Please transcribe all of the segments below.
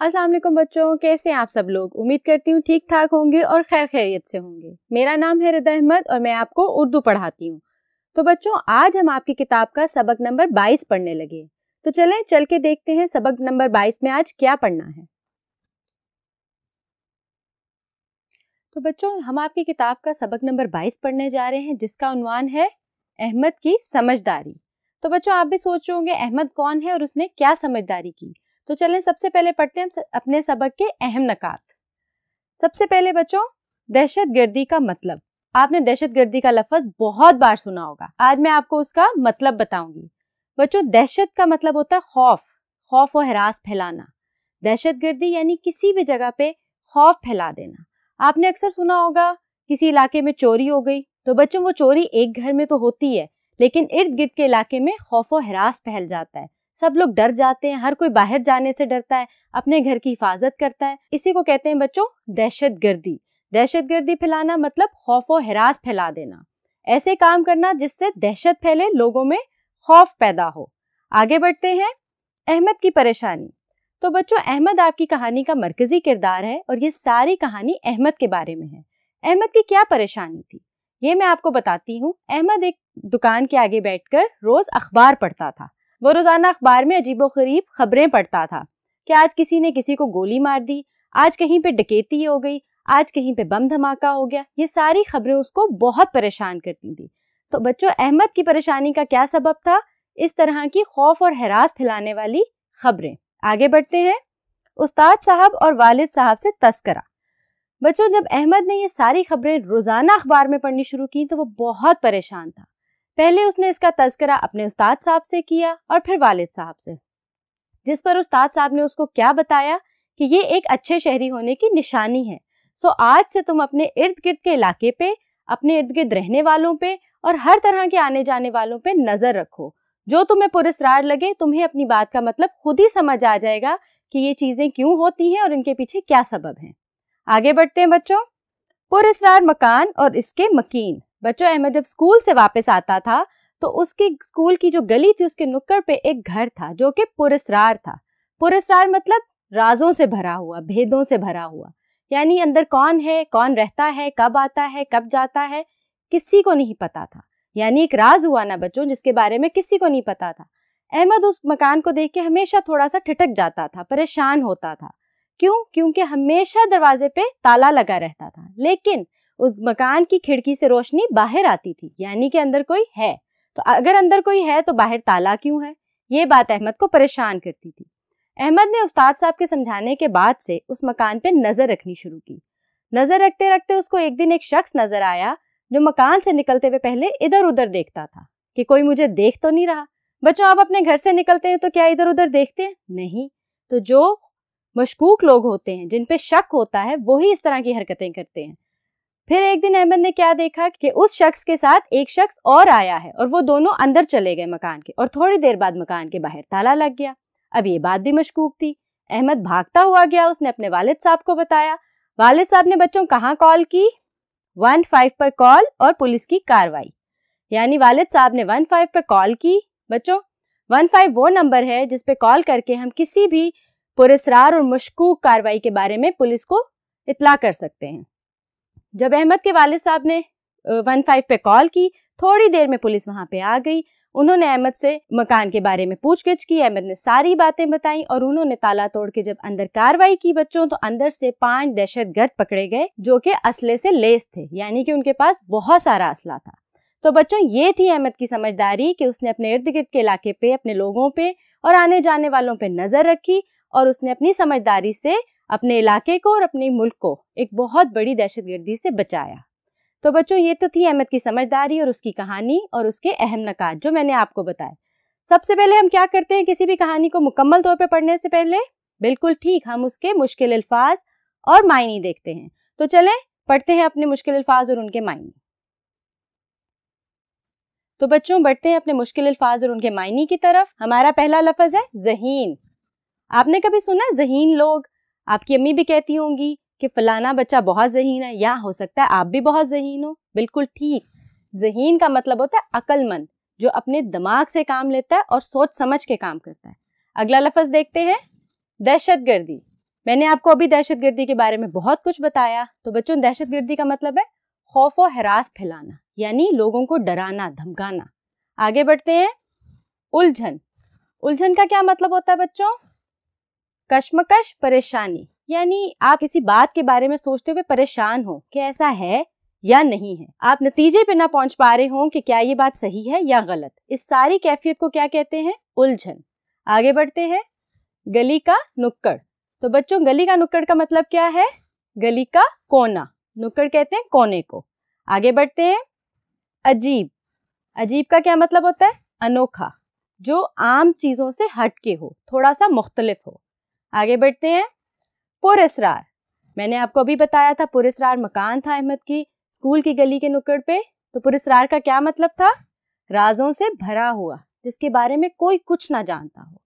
अस्सलाम वालेकुम बच्चों, कैसे हैं आप सब लोग। उम्मीद करती हूँ ठीक ठाक होंगे और खैर खैरियत से होंगे। मेरा नाम है रिदा अहमद और मैं आपको उर्दू पढ़ाती हूँ। तो बच्चों, आज हम आपकी किताब का सबक नंबर 22 पढ़ने लगे। तो चलें चल के देखते हैं सबक नंबर 22 में आज क्या पढ़ना है। तो बच्चों, हम आपकी किताब का सबक नंबर 22 पढ़ने जा रहे हैं जिसका उन्वान है अहमद की समझदारी। तो बच्चों, आप भी सोच रहे होंगे अहमद कौन है और उसने क्या समझदारी की। तो चलें सबसे पहले पढ़ते हैं अपने सबक के अहम नकात। सबसे पहले बच्चों, दहशतगर्दी का मतलब। आपने दहशतगर्दी का लफ्ज बहुत बार सुना होगा। आज मैं आपको उसका मतलब बताऊंगी। बच्चों, दहशत का मतलब होता है खौफ और हरास फैलाना। दहशतगर्दी यानी किसी भी जगह पे खौफ फैला देना। आपने अक्सर सुना होगा किसी इलाके में चोरी हो गई, तो बच्चों वो चोरी एक घर में तो होती है, लेकिन इर्द गिर्द के इलाके में खौफ और हरास फैल जाता है। सब लोग डर जाते हैं, हर कोई बाहर जाने से डरता है, अपने घर की हिफाजत करता है। इसी को कहते हैं बच्चों दहशतगर्दी। दहशतगर्दी फैलाना मतलब खौफ और हरास फैला देना, ऐसे काम करना जिससे दहशत फैले, लोगों में खौफ पैदा हो। आगे बढ़ते हैं, अहमद की परेशानी। तो बच्चों, अहमद आपकी कहानी का मरकजी किरदार है और ये सारी कहानी अहमद के बारे में है। अहमद की क्या परेशानी थी ये मैं आपको बताती हूँ। अहमद एक दुकान के आगे बैठकर रोज अखबार पढ़ता था। वो रोजाना अखबार में अजीबोगरीब खबरें पढ़ता था कि आज किसी ने किसी को गोली मार दी, आज कहीं पे डकैती हो गई, आज कहीं पे बम धमाका हो गया। ये सारी खबरें उसको बहुत परेशान करती थी। तो बच्चों, अहमद की परेशानी का क्या सबब था? इस तरह की खौफ और हरास फैलाने वाली खबरें। आगे बढ़ते हैं, उस्ताद साहब और वालिद साहब से तस्करा। बच्चों, जब अहमद ने ये सारी खबरें रोजाना अखबार में पढ़नी शुरू की तो वो बहुत परेशान था। पहले उसने इसका तस्करा अपने उस्ताद साहब से किया और फिर वालिद साहब से, जिस पर उस्ताद साहब ने उसको क्या बताया कि ये एक अच्छे शहरी होने की निशानी है। सो आज से तुम अपने इर्द गिर्द के इलाके पे, अपने इर्द गिर्द रहने वालों पे और हर तरह के आने जाने वालों पे नजर रखो। जो तुम्हें पुरस्कार लगे, तुम्हें अपनी बात का मतलब खुद ही समझ आ जाएगा कि ये चीजें क्यों होती हैं और इनके पीछे क्या सबब है। आगे बढ़ते हैं बच्चों, पुरस्कार मकान और इसके मकीन। बच्चों, अहमद जब स्कूल से वापस आता था तो उसके स्कूल की जो गली थी उसके नुक्कड़ पे एक घर था जो कि पुरस्कार था। पुरस्कार मतलब राजों से भरा हुआ, भेदों से भरा हुआ, यानी अंदर कौन है, कौन रहता है, कब आता है, कब जाता है, किसी को नहीं पता था। यानी एक राज हुआ ना बच्चों, जिसके बारे में किसी को नहीं पता था। अहमद उस मकान को देख के हमेशा थोड़ा सा ठिठक जाता था, परेशान होता था। क्यों? क्योंकि हमेशा दरवाजे पे ताला लगा रहता था, लेकिन उस मकान की खिड़की से रोशनी बाहर आती थी, यानी कि अंदर कोई है। तो अगर अंदर कोई है तो बाहर ताला क्यों है? ये बात अहमद को परेशान करती थी। अहमद ने उस्ताद साहब के समझाने के बाद से उस मकान पे नजर रखनी शुरू की। नजर रखते रखते उसको एक दिन एक शख्स नजर आया जो मकान से निकलते हुए पहले इधर उधर देखता था कि कोई मुझे देख तो नहीं रहा। बच्चों, आप अपने घर से निकलते हैं तो क्या इधर उधर देखते हैं? नहीं। तो जो मशकूक लोग होते हैं, जिन पे शक होता है, वही इस तरह की हरकतें करते हैं। फिर एक दिन अहमद ने क्या देखा कि उस शख्स के साथ एक शख्स और आया है और वो दोनों अंदर चले गए मकान के, और थोड़ी देर बाद मकान के बाहर ताला लग गया। अब ये बात भी मशकूक थी। अहमद भागता हुआ गया, उसने अपने वालिद साहब को बताया। वालिद साहब ने बच्चों कहाँ कॉल की? 15 पर कॉल और पुलिस की कार्रवाई। यानी वालिद साहब ने 15 पर कॉल की। बच्चों, 15 वो नंबर है जिस पे कॉल करके हम किसी भी पुरस्कार और मशकूक कार्रवाई के बारे में पुलिस को इत्तला कर सकते हैं। जब अहमद के वालिद साहब ने 15 पे कॉल की, थोड़ी देर में पुलिस वहां पे आ गई। उन्होंने अहमद से मकान के बारे में पूछगिछ की। अहमद ने सारी बातें बताई और उन्होंने ताला तोड़ के जब अंदर कार्रवाई की बच्चों, तो अंदर से 5 दहशतगर्द पकड़े गए जो कि असले से लेस थे, यानी कि उनके पास बहुत सारा असला था। तो बच्चों, ये थी अहमद की समझदारी कि उसने अपने इर्द गिर्द के इलाके पे, अपने लोगों पे और आने जाने वालों पे नजर रखी और उसने अपनी समझदारी से अपने इलाके को और अपने मुल्क को एक बहुत बड़ी दहशतगर्दी से बचाया। तो बच्चों, ये तो थी अहमद की समझदारी और उसकी कहानी और उसके अहम नकात जो मैंने आपको बताए। सबसे पहले हम क्या करते हैं किसी भी कहानी को मुकम्मल तौर पर पढ़ने से पहले? बिल्कुल ठीक, हम उसके मुश्किल अल्फाज और मायने देखते हैं। तो चलें पढ़ते हैं अपने मुश्किल अल्फाज और उनके मायने। तो बच्चों, बढ़ते हैं अपने मुश्किल अल्फाज और उनके मायने की तरफ। हमारा पहला लफ्ज है ज़हीन। आपने कभी सुना है ज़हीन लोग? आपकी अम्मी भी कहती होंगी कि फलाना बच्चा बहुत ज़हीन है, या हो सकता है आप भी बहुत ज़हीन हो। बिल्कुल ठीक, ज़हीन का मतलब होता है अक्लमंद, जो अपने दिमाग से काम लेता है और सोच समझ के काम करता है। अगला लफ्ज देखते हैं, दहशतगर्दी। میں نے آپ کو ابھی دہشت گردی کے بارے میں بہت کچھ بتایا. تو بچوں دہشت گردی کا مطلب ہے خوف و ہراس پھیلانا، یعنی لوگوں کو ڈرانا دھمکانا. آگے بڑھتے ہیں. الجھن. الجھن کا کیا مطلب ہوتا ہے بچوں؟ کشمکش، پریشانی، یعنی آپ کسی بات کے بارے میں سوچتے ہوئے پریشان ہو کہ ایسا ہے یا نہیں ہے، آپ نتیجے پہ نہ پہنچ پا رہے ہوں کہ کیا یہ بات صحیح ہے یا غلط. اس ساری کیفیت کو کیا کہتے ہیں؟ الجھن. آگے بڑھتے ہیں. گلی کا نکڑ. تو بچوں گلی کا نکڑ کا مطلب کیا ہے؟ گلی کا کونا. نکڑ کہتے ہیں کونے کو. آگے بڑھتے ہیں. عجیب. عجیب کا کیا مطلب ہوتا ہے؟ انوکھا، جو عام چیزوں سے ہٹ کے ہو، تھوڑا سا مختلف ہو. آگے بڑھتے ہیں. پر اسرار. میں نے آپ کو ابھی بتایا تھا پر اسرار مکان تھا احمد کی اسکول کی گلی کے نکڑ پہ. تو پر اسرار کا کیا مطلب تھا؟ رازوں سے بھرا ہوا، جس کے بارے میں کوئی کچھ نہ جانتا ہو.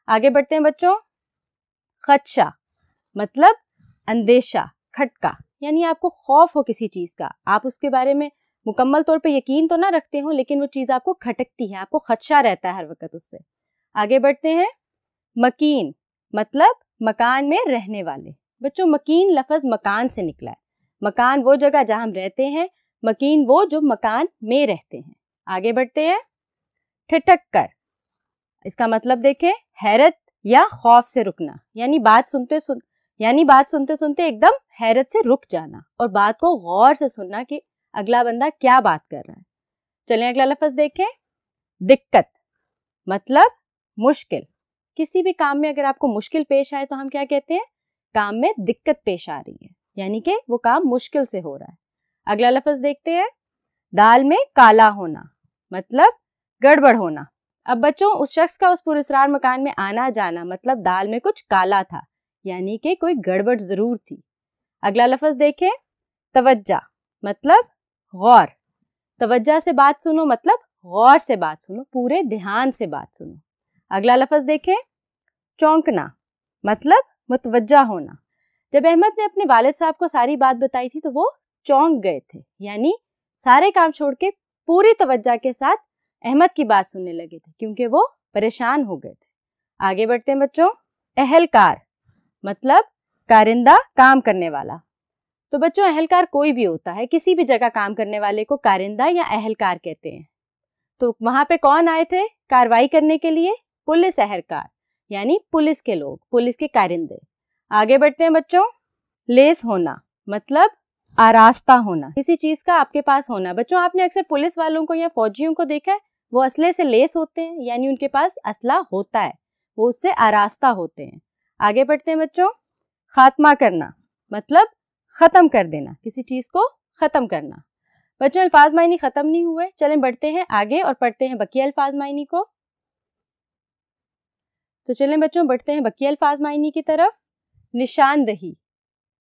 آگے بڑھتے ہیں بچوں. خدشہ مطلب اندیشہ، کھٹکا، یعنی آپ کو خوف ہو کسی چیز کا، آپ اس کے بارے میں مکمل طور پہ یقین تو نہ رکھتے ہو لیکن وہ چیز آپ کو کھٹکتی ہے، آپ کو خدشہ رہتا ہے ہر وقت اس سے. آگے بڑھتے ہیں. مکین مطلب مکان میں رہنے والے. بچوں مکین لفظ مکان سے نکلا ہے. مکان وہ جگہ جہاں ہم رہتے ہیں، مکین وہ جو مکان میں رہتے ہیں. آگے بڑھتے ہیں. ٹھٹک کر. اس کا مطلب دیکھیں، حیرت یا خوف سے رکنا، یعنی بات سنتے سنتے ایک دم حیرت سے رک جانا اور بات کو غور سے سننا کہ اگلا بندہ کیا بات کر رہا ہے. چلیں اگلا لفظ دیکھیں. دقت مطلب مشکل. کسی بھی کام میں اگر آپ کو مشکل پیش آئے تو ہم کیا کہتے ہیں؟ کام میں دقت پیش آ رہی ہے، یعنی کہ وہ کام مشکل سے ہو رہا ہے. اگلا لفظ دیکھتے ہیں. دال میں کالا ہونا مطلب گڑبڑ ہونا. اب بچوں اس شخص کا اس پراسرار مکان میں آنا جانا مطلب دال میں کچھ کالا تھا، یعنی کہ کوئی گڑبڑ ضرور تھی. اگلا لفظ دیکھیں. توجہ مطلب غور. توجہ سے بات سنو مطلب غور سے بات سنو، پورے دھیان سے بات سنو. اگلا لفظ دیکھیں. چونکنا مطلب متوجہ ہونا. جب احمد نے اپنے والد صاحب کو ساری بات بتائی تھی تو وہ چونک گئے تھے، یعنی سارے کام چھوڑ کے پوری توجہ کے ساتھ احمد کی بات سننے لگے تھے کیونکہ وہ پریشان ہو گئے تھے. آگے بڑھتے ہیں بچوں. اہلکار مطلب کارندہ، کام کرنے والا. تو بچوں اہلکار کوئی بھی ہوتا ہے، کسی بھی جگہ کام کرنے والے کو کارندہ یا اہلکار کہتے ہیں. تو وہاں پہ کون آئے تھے کاروائی کرنے کے لیے؟ پولیس اہلکار، یعنی پولیس کے لوگ، پولیس کے کارندے. آگے بڑھتے ہیں بچوں. لیس ہونا مطلب آراستہ ہونا، کسی چیز کا آپ کے پاس ہونا. بچوں آپ نے اکثر پولیس والوں کو یا فوجیوں کو دیکھا ہے، وہ اسلحے سے لیس ہوتے ہیں، یعنی ان کے پاس اسلحہ ہوتا ہے، وہ اس سے آراستہ ہوتے ہیں. آگے بڑھتے ہیں بچوں. خاتمہ کرنا مطلب ختم کر دینا، کسی چیز کو ختم کرنا. بچوں الفاظ معنی ختم نہیں ہوئے، چلیں بڑھتے ہیں آگے اور پڑھتے ہیں بقیہ الفاظ معنی کو. تو چلیں بچوں بڑھتے ہیں بقیہ الفاظ معنی کی طرف. نشاندہی،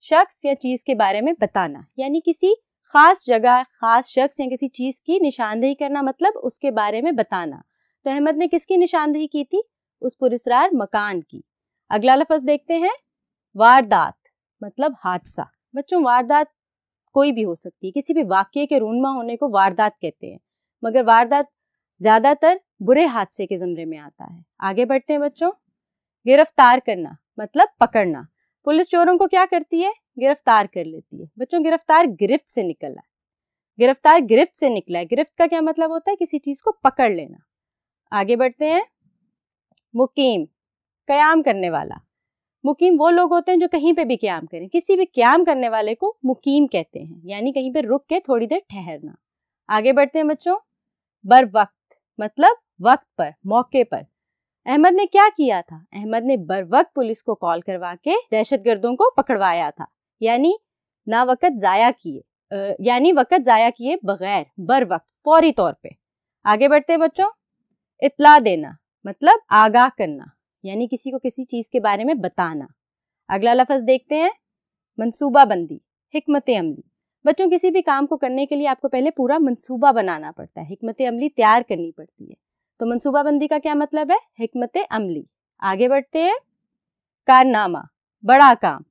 شخص یا چیز کے بارے میں بتانا، یعنی کسی خاص جگہ، خاص شخص یا کسی چیز کی نشاندہی کرنا مطلب اس کے بارے میں بتانا. تو احمد نے کس کی نشاندہی کی تھی؟ اس پراسرار مکان کی. اگلا لفظ دیکھتے ہیں. واردات مطلب حادثہ. بچوں واردات کوئی بھی ہو سکتی ہے، کسی بھی واقعے کے رونما ہونے کو واردات کہتے ہیں، مگر واردات زیادہ تر برے حادثے کے زمرے میں آتا ہے. آگے بڑھتے ہیں بچوں. گرفتار کرنا مطلب پکڑنا. پولیس چوروں کو کیا کرتی ہے؟ گرفتار کر لیتی ہے. بچوں گرفتار گرفت سے نکلا ہے، گرفتار گرفت سے نکلا ہے. گرفت کا کیا مطلب ہوتا ہے؟ کسی چیز کو پکڑ لینا. آگے بڑھتے ہیں. مقیم، قیام کرنے والا. مقیم وہ لوگ ہوتے ہیں جو کہیں پہ بھی قیام کریں، کسی بھی قیام کرنے والے کو مقیم کہتے ہیں، یعنی کہیں پہ رک کے تھوڑی دیر ٹھہرنا. آگے بڑھتے ہیں بچوں. بر وقت مطلب وقت پر، موقع پر. احمد نے کیا کیا تھا؟ احمد نے بر وقت پولیس کو کال کروا کے دہشت گردوں کو پکڑوایا تھا، یعنی نہ وقت ضائع کیے بغیر، بر وقت، فوری طور پہ. آگے بڑھتے ہیں بچوں. اطلاع دینا مطلب آگاہ کرنا، یعنی کسی کو کسی چیز کے بارے میں بتانا. اگلا لفظ دیکھتے ہیں. منصوبہ بندی، حکمت عملی. بچوں کسی بھی کام کو کرنے کے لیے آپ کو پہلے پورا منصوبہ بنانا پڑتا ہے، حکمت عملی تیار کرنی پڑتی ہے. تو منصوبہ بندی کا کیا مطلب ہے؟ حکمت عملی. آگے بڑھتے ہیں. کارنامہ، بڑا کام.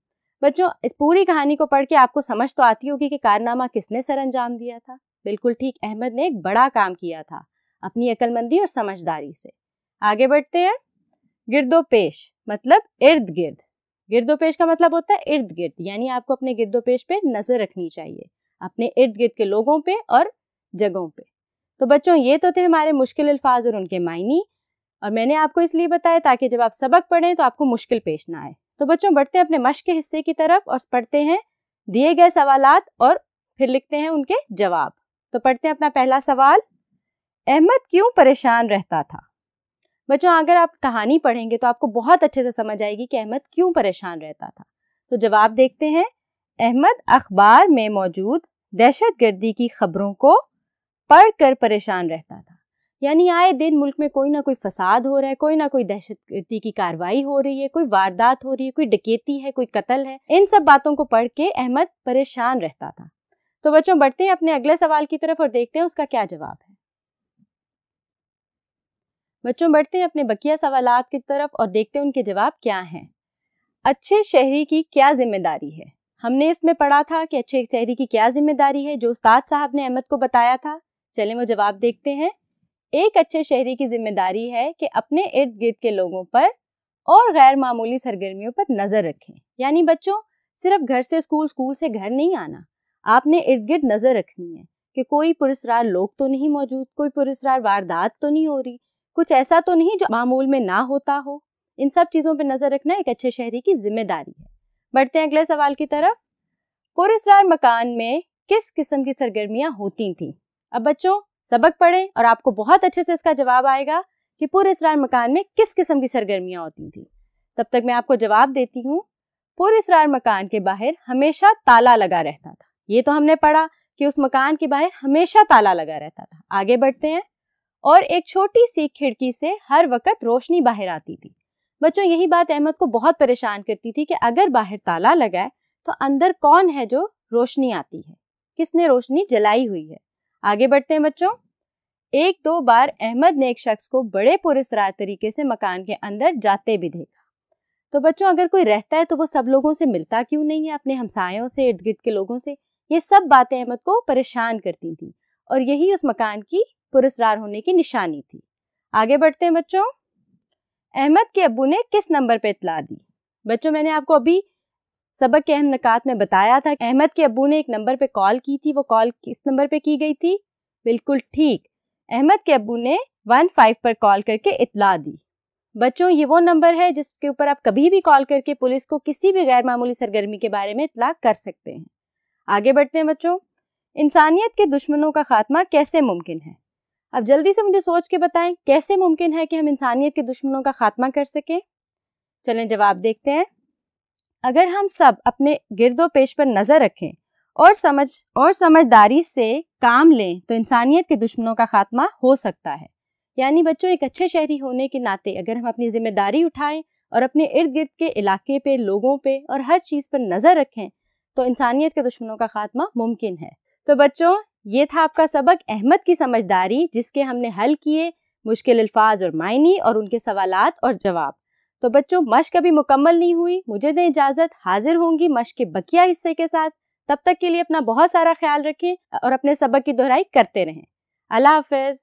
بچوں اس پوری کہانی کو پڑھ کے آپ کو سمجھ تو آتی ہوگی کہ کارنامہ کس نے سر انجام دیا تھا. بالکل ٹھیک، احمد نے ایک بڑا کام کیا تھا اپنی عقل مندی اور سمجھداری سے. آگے بڑھتے ہیں. گرد و پیش مطلب ارد گرد. गिरदोपेश का मतलब होता है इर्द गिर्द, यानी आपको अपने गिरदोपेश पे नजर रखनी चाहिए, अपने इर्द गिर्द के लोगों पे और जगहों पे। तो बच्चों ये तो थे हमारे मुश्किल अल्फाज और उनके मायनी, और मैंने आपको इसलिए बताया ताकि जब आप सबक पढ़ें तो आपको मुश्किल पेश ना आए। तो बच्चों बढ़ते हैं अपने मश्क के हिस्से की तरफ और पढ़ते हैं दिए गए सवालात और फिर लिखते हैं उनके जवाब। तो पढ़ते हैं अपना पहला सवाल, अहमद क्यों परेशान रहता था? बच्चों अगर आप कहानी पढ़ेंगे तो आपको बहुत अच्छे से समझ आएगी कि अहमद क्यों परेशान रहता था। तो जवाब देखते हैं, अहमद अखबार में मौजूद दहशतगर्दी की खबरों को पढ़कर परेशान रहता था। यानी आए दिन मुल्क में कोई ना कोई फसाद हो रहा है, कोई ना कोई दहशतगर्दी की कार्रवाई हो रही है, कोई वारदात हो रही है, कोई डकैती है, कोई कत्ल है, इन सब बातों को पढ़ के अहमद परेशान रहता था। तो बच्चों बढ़ते हैं अपने अगले सवाल की तरफ और देखते हैं उसका क्या जवाब है। बच्चों बढ़ते हैं अपने बकिया सवालात की तरफ और देखते हैं उनके जवाब क्या हैं। अच्छे शहरी की क्या जिम्मेदारी है? हमने इसमें पढ़ा था कि अच्छे शहरी की क्या जिम्मेदारी है, जो उस्ताद साहब ने अहमद को बताया था। चलें वो जवाब देखते हैं। एक अच्छे शहरी की जिम्मेदारी है कि अपने इर्द गिर्द के लोगों पर और गैर मामूली सरगर्मियों पर नजर रखें। यानी बच्चों सिर्फ घर से स्कूल, स्कूल से घर नहीं आना, आपने इर्द गिर्द नजर रखनी है कि कोई पुरस्कार लोग तो नहीं मौजूद, कोई पुरस्कार वारदात तो नहीं हो रही, कुछ ऐसा तो नहीं जो मामूल में ना होता हो। इन सब चीजों पर नजर रखना एक अच्छे शहरी की जिम्मेदारी है। बढ़ते हैं अगले सवाल की तरफ। पुरस्कार मकान में किस किस्म की सरगर्मियां होती थी? अब बच्चों सबक पढ़ें और आपको बहुत अच्छे से इसका जवाब आएगा कि पुरस्कार मकान में किस किस्म की सरगर्मियां होती थी। तब तक मैं आपको जवाब देती हूँ। पुरस्कार मकान के बाहर हमेशा ताला लगा रहता था। ये तो हमने पढ़ा कि उस मकान के बाहर हमेशा ताला लगा रहता था। आगे बढ़ते हैं। और एक छोटी सी खिड़की से हर वक्त रोशनी बाहर आती थी। बच्चों यही बात अहमद को बहुत परेशान करती थी कि अगर बाहर ताला लगा है तो अंदर कौन है जो रोशनी आती है, किसने रोशनी जलाई हुई है। आगे बढ़ते हैं बच्चों। एक दो बार अहमद ने एक शख्स को बड़े पुरस्कार तरीके से मकान के अंदर जाते भी देखा। तो बच्चों अगर कोई रहता है तो वो सब लोगों से मिलता क्यों नहीं है, अपने हमसायों से, इर्द गिर्द के लोगों से? ये सब बातें अहमद को परेशान करती थी और यही उस मकान की पुरस्कार होने की निशानी थी। आगे बढ़ते हैं बच्चों। अहमद के अब्बू ने किस नंबर पे इत्तला दी? बच्चों मैंने आपको अभी सबक के अहम नकात में बताया था कि अहमद के अब्बू ने एक नंबर पे कॉल की थी। वो कॉल किस नंबर पे की गई थी? बिल्कुल ठीक, अहमद के अब्बू ने 15 पर कॉल करके इत्तला दी। बच्चों ये वो नंबर है जिसके ऊपर आप कभी भी कॉल करके पुलिस को किसी भी गैर मामूली सरगर्मी के बारे में इत्तला कर सकते हैं। आगे बढ़ते हैं बच्चों। इंसानियत के दुश्मनों का खात्मा कैसे मुमकिन है? अब जल्दी से मुझे सोच के बताएं कैसे मुमकिन है कि हम इंसानियत के दुश्मनों का खात्मा कर सकें। चलें जवाब देखते हैं। अगर हम सब अपने गिरदो पेश पर नजर रखें और समझदारी से काम लें तो इंसानियत के दुश्मनों का खात्मा हो सकता है। यानी बच्चों एक अच्छे शहरी होने के नाते अगर हम अपनी जिम्मेदारी उठाएं और अपने इर्द गिर्द के इलाके पे, लोगों पे और हर चीज पर नजर रखें तो इंसानियत के दुश्मनों का खात्मा मुमकिन है। तो बच्चों ये था आपका सबक अहमद की समझदारी, जिसके हमने हल किए मुश्किल अल्फाज और मायनी और उनके सवालात और जवाब। तो बच्चों मश्क अभी मुकम्मल नहीं हुई, मुझे दें इजाजत, हाजिर होंगी मश्क के बकिया हिस्से के साथ। तब तक के लिए अपना बहुत सारा ख्याल रखें और अपने सबक की दोहराई करते रहें। अल्लाह हाफिज।